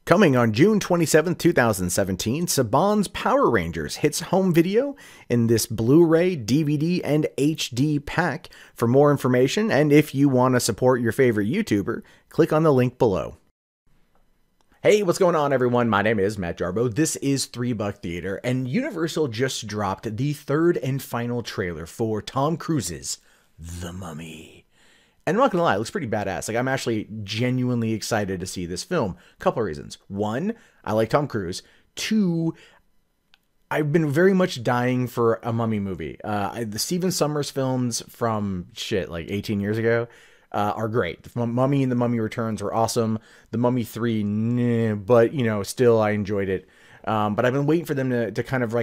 Coming on June 27th, 2017, Saban's Power Rangers hits home video in this Blu-ray, DVD, and HD pack. For more information, and if you want to support your favorite YouTuber, click on the link below. Hey, what's going on, everyone? My name is Matt Jarbo. This is 3 Buck Theater, and Universal just dropped the third and final trailer for Tom Cruise's The Mummy. And I'm not gonna lie, it looks pretty badass. Like, I'm actually genuinely excited to see this film. Couple of reasons. One, I like Tom Cruise. Two, I've been very much dying for a Mummy movie. The Stephen Sommers films from, like 18 years ago are great. The Mummy and The Mummy Returns were awesome. The Mummy 3, nah, but, still I enjoyed it. But I've been waiting for them to kind of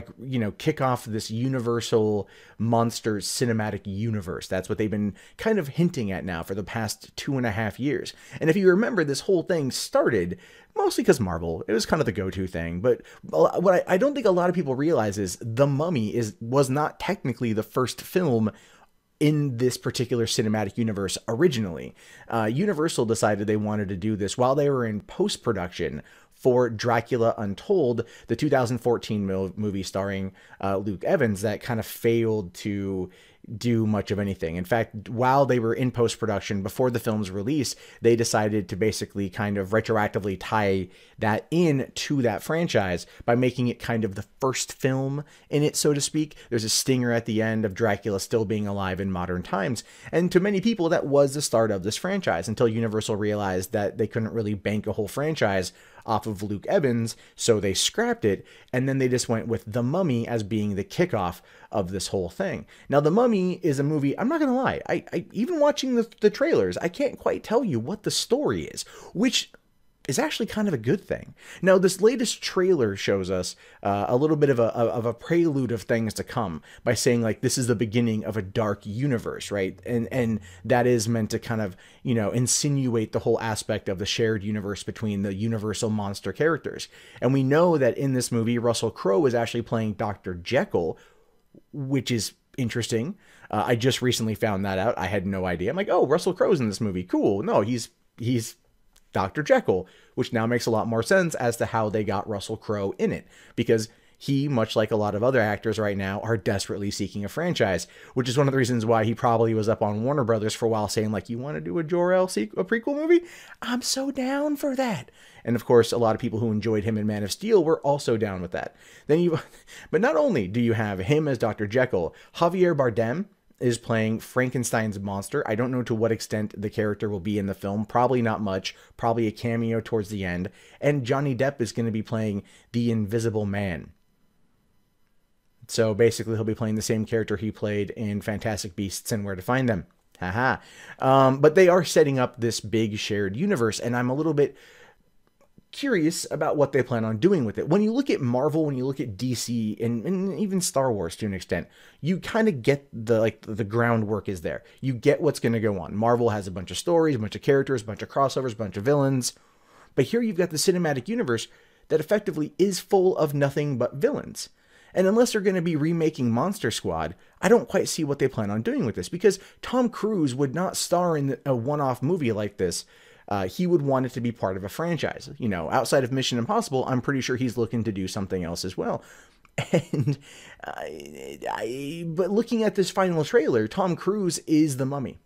kick off this Universal Monsters cinematic universe. That's what they've been kind of hinting at now for the past 2.5 years. And if you remember, this whole thing started mostly because Marvel. It was kind of the go-to thing. But what I don't think a lot of people realize is The Mummy was not technically the first film in this particular cinematic universe originally. Universal decided they wanted to do this while they were in post-production for Dracula Untold, the 2014 movie starring Luke Evans that kind of failed to do much of anything. In fact, while they were in post-production, before the film's release, they decided to basically kind of retroactively tie that in to that franchise by making it kind of the first film in it, so to speak. There's a stinger at the end of Dracula still being alive in modern times. And to many people, that was the start of this franchise until Universal realized that they couldn't really bank a whole franchise off of Luke Evans, so they scrapped it, and then they just went with The Mummy as being the kickoff of this whole thing. Now, The Mummy is a movie, I'm not gonna lie, I even watching the trailers, I can't quite tell you what the story is, which is actually kind of a good thing. Now, this latest trailer shows us a little bit of a prelude of things to come by saying, like, this is the beginning of a dark universe, right? And that is meant to kind of, insinuate the whole aspect of the shared universe between the Universal monster characters. And we know that in this movie, Russell Crowe is actually playing Dr. Jekyll, which is interesting. I just recently found that out. I had no idea. I'm like, oh, Russell Crowe's in this movie. Cool. No, he's Dr. Jekyll, which now makes a lot more sense as to how they got Russell Crowe in it, because he, much like a lot of other actors right now, are desperately seeking a franchise, which is one of the reasons why he probably was up on Warner Brothers for a while saying, like, you want to do a Jor-El a prequel movie? I'm so down for that. And of course, a lot of people who enjoyed him in Man of Steel were also down with that. But not only do you have him as Dr. Jekyll, Javier Bardem is playing Frankenstein's monster. I don't know to what extent the character will be in the film. Probably not much. Probably a cameo towards the end. And Johnny Depp is going to be playing the Invisible Man. So basically, he'll be playing the same character he played in Fantastic Beasts and Where to Find Them. Haha. But they are setting up this big shared universe, and I'm a little bit curious about what they plan on doing with it. When you look at Marvel, when you look at DC, and even Star Wars to an extent, you kind of get the groundwork is there. You get what's going to go on. Marvel has a bunch of stories, a bunch of characters, a bunch of crossovers, a bunch of villains. But here you've got the cinematic universe that effectively is full of nothing but villains. And unless they're going to be remaking Monster Squad, I don't quite see what they plan on doing with this, because Tom Cruise would not star in a one-off movie like this. He would want it to be part of a franchise. Outside of Mission Impossible, I'm pretty sure he's looking to do something else as well. And but looking at this final trailer, Tom Cruise is the Mummy.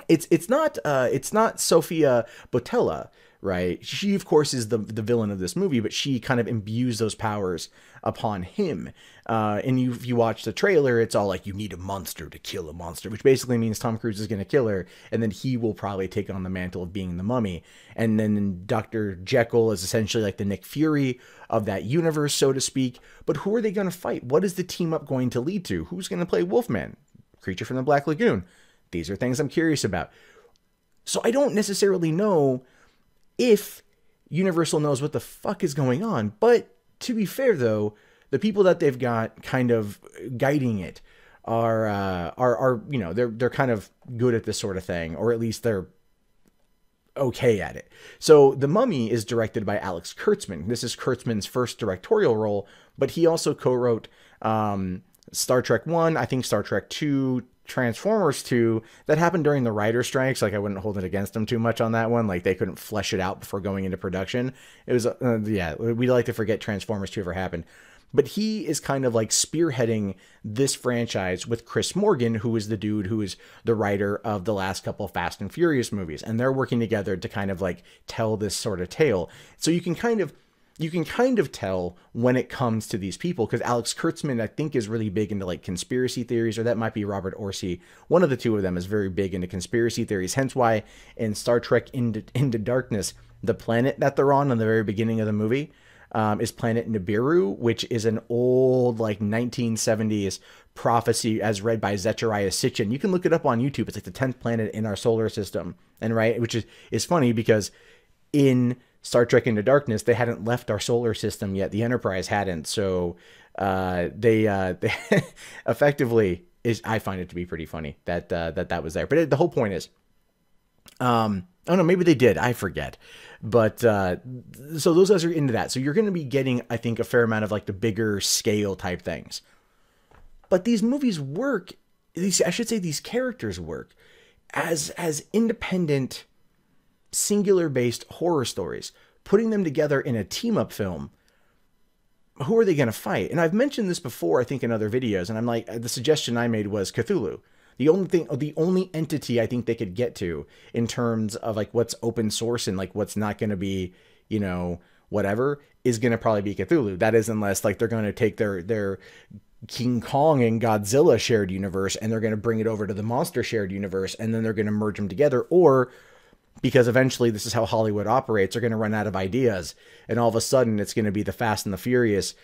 It's not Sofia Boutella, right? She, of course, is the villain of this movie, but she kind of imbues those powers upon him. And if you watch the trailer, it's all like, you need a monster to kill a monster, which basically means Tom Cruise is going to kill her, and then he will probably take on the mantle of being the Mummy. And then Dr. Jekyll is essentially like the Nick Fury of that universe, so to speak. But who are they going to fight? What is the team up going to lead to? Who's going to play Wolfman? Creature from the Black Lagoon? These are things I'm curious about. So I don't necessarily know if Universal knows what the fuck is going on. But to be fair, though, the people that they've got kind of guiding it are they're kind of good at this sort of thing, or at least they're okay at it. So The Mummy is directed by Alex Kurtzman. This is Kurtzman's first directorial role, but he also co-wrote Star Trek 1, I think Star Trek 2, Transformers 2, that happened during the writer strikes. Like, I wouldn't hold it against them too much on that one. Like, they couldn't flesh it out before going into production. It was, yeah, we like to forget Transformers 2 ever happened. But he is kind of like spearheading this franchise with Chris Morgan, who is the dude who is the writer of the last couple of Fast and Furious movies. And they're working together to kind of like tell this sort of tale. So you can kind of tell when it comes to these people, because Alex Kurtzman, I think, is really big into like conspiracy theories, or that might be Robert Orci. One of the two of them is very big into conspiracy theories. Hence why in Star Trek Into Darkness, the planet that they're on the very beginning of the movie is planet Nibiru, which is an old like 1970s prophecy as read by Zechariah Sitchin. You can look it up on YouTube. It's like the 10th planet in our solar system. And right, which is funny because in Star Trek Into Darkness, they hadn't left our solar system yet. The Enterprise hadn't. So they effectively I find it to be pretty funny that was there. But the whole point is, oh no, maybe they did. I forget. But so those guys are into that. So you're going to be getting, I think, a fair amount of like the bigger scale type things. But these movies work. I should say these characters work as independent, singular based horror stories. Putting them together in a team up film, who are they going to fight? And I've mentioned this before, I think, in other videos. And I'm like, the suggestion I made was Cthulhu. The only entity I think they could get to in terms of like what's open source and like what's not going to be, you know, whatever, is going to probably be Cthulhu. That is, unless like they're going to take their King Kong and Godzilla shared universe and they're going to bring it over to the monster shared universe, and then they're going to merge them together. Or because eventually this is how Hollywood operates, they're going to run out of ideas, and all of a sudden it's going to be the Fast and the Furious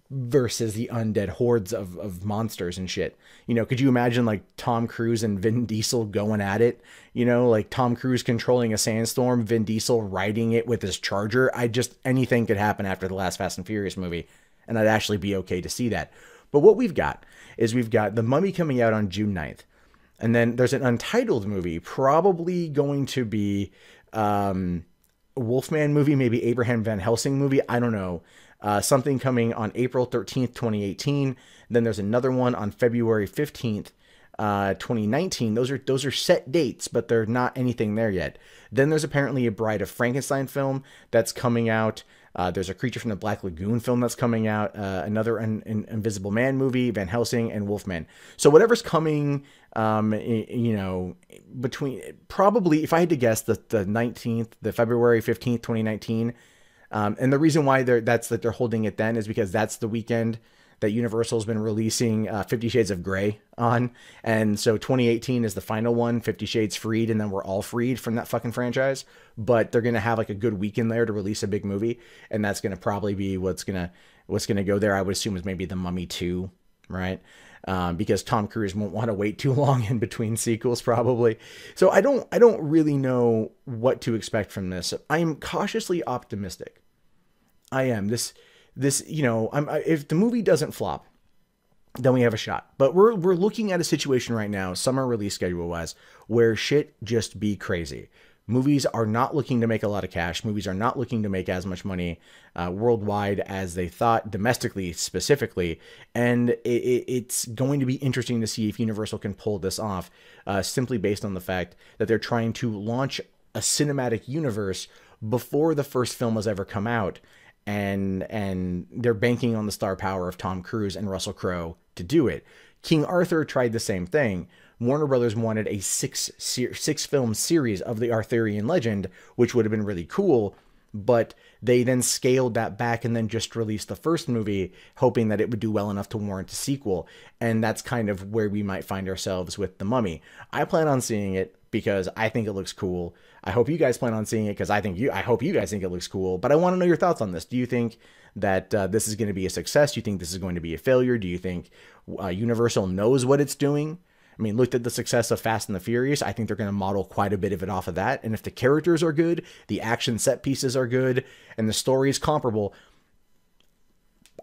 versus the undead hordes of monsters and shit. You know, could you imagine like Tom Cruise and Vin Diesel going at it? You know, like Tom Cruise controlling a sandstorm, Vin Diesel riding it with his Charger. Anything could happen after the last Fast and Furious movie, and I'd actually be okay to see that. But what we've got The Mummy coming out on June 9th. And then there's an Untitled movie, probably going to be a Wolfman movie, maybe Abraham Van Helsing movie. I don't know. Something coming on April 13th, 2018. Then there's another one on February 15th, 2019. Those are set dates, but they're not anything there yet. Then there's apparently a Bride of Frankenstein film that's coming out. There's a Creature from the Black Lagoon film that's coming out. Another Invisible Man movie, Van Helsing, and Wolfman. So whatever's coming, you know, between, probably, if I had to guess, the 19th, the February 15th, 2019. And the reason why they're holding it then is because that's the weekend that Universal's been releasing 50 Shades of Grey on. And so 2018 is the final one, 50 Shades freed, and then we're all freed from that fucking franchise. But they're going to have like a good weekend there to release a big movie. And that's going to probably be what's going to go there. I would assume is maybe The Mummy 2, right? Because Tom Cruise won't want to wait too long in between sequels, probably. So I don't really know what to expect from this. I'm cautiously optimistic. I am. This, you know, if the movie doesn't flop, then we have a shot. But we're looking at a situation right now, summer release schedule wise, where shit just be crazy. Movies are not looking to make a lot of cash. Movies are not looking to make as much money worldwide as they thought, domestically specifically. And it's going to be interesting to see if Universal can pull this off, simply based on the fact that they're trying to launch a cinematic universe before the first film has ever come out. And they're banking on the star power of Tom Cruise and Russell Crowe to do it. King Arthur tried the same thing. Warner Brothers wanted a six film series of the Arthurian legend, which would have been really cool, but they then scaled that back and then just released the first movie, hoping that it would do well enough to warrant a sequel. And that's kind of where we might find ourselves with The Mummy. I plan on seeing it because I think it looks cool. I hope you guys plan on seeing it because I hope you guys think it looks cool. But I want to know your thoughts on this. Do you think that this is going to be a success? Do you think this is going to be a failure? Do you think Universal knows what it's doing? I mean, looked at the success of Fast and the Furious. I think they're going to model quite a bit of it off of that. And if the characters are good, the action set pieces are good, and the story is comparable,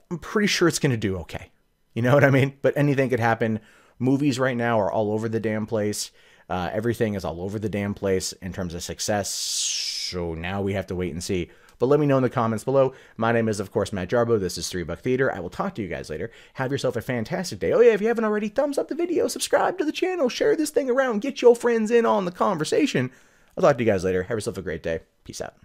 I'm pretty sure it's going to do okay. You know what I mean? But anything could happen. Movies right now are all over the damn place. Everything is all over the damn place in terms of success. So now we have to wait and see. But let me know in the comments below. My name is, of course, Matt Jarbo. This is 3 Buck Theater. I will talk to you guys later. Have yourself a fantastic day. Oh, yeah, if you haven't already, thumbs up the video, subscribe to the channel, share this thing around, get your friends in on the conversation. I'll talk to you guys later. Have yourself a great day. Peace out.